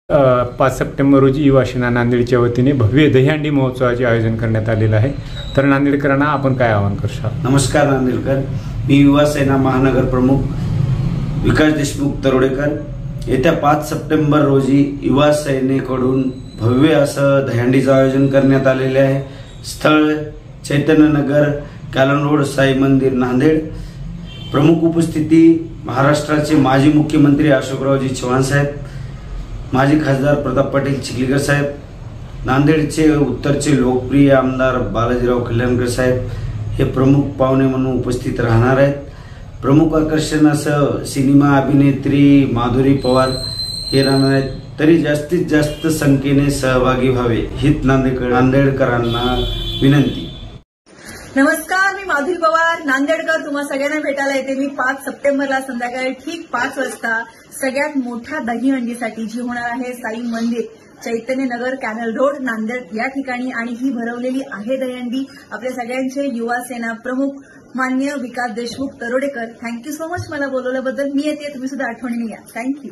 5 September रोजी युवा सेना नांदेडच्या वतीने भव्य दहीहंडी महोत्सवाचे आयोजन करण्यात आलेलं आहे। तर नांदेडकरांना आपण काय आवाहन करशाल? नमस्कार नांदेडकर, मी युवा सेना महानगर प्रमुख विकास देशमुख तरोडेकर। येत्या 5 सप्टेंबर रोजी युवा सेनेकडून भव्य असं दहीहंडीचं आयोजन करण्यात आलेले आहे। स्थळ चैतन्यनगर, कॅलन रोड, साई मंदिर, नांदेड। प्रमुख उपस्थिती महाराष्ट्राचे माजी मुख्यमंत्री अशोकरावजी चव्हाण साहेब, माजी खासदार प्रताप पाटील चिखलीकर साहेब, नांदेडचे उत्तरचे लोकप्रिय आमदार बालाजीराव कल्याणकर साहेब हे प्रमुख पाहुणे म्हणून उपस्थित राहणार आहेत। प्रमुख आकर्षण असं सिनेमा अभिनेत्री माधुरी पवार हे राहणार आहेत। तरी जास्तीत जास्त संख्येने सहभागी व्हावे हीच नांदेडकरांना विनंती। नमस्कार, मी माधुरी पवार, नांदेडकर। तुम्हा सगळ्यांना भेटायला येते मी 5 सप्टेंबरला संध्याकाळी ठीक 5 वाजता सगळ्यात मोठ्या दहीहंडीसाठी, जी होणार आहे साई मंदिर, चैतन्यनगर, कॅनल रोड, नांदेड या ठिकाणी। आणि ही भरवलेली आहे दहीहंडी आपल्या सगळ्यांचे युवा सेना प्रमुख माननीय विकास Deshmukh Tarodekar. Thank you so much मला बोलवल्याबद्दल। मी येते, तुम्ही सुद्धा आठवणीने या। थँक्यू।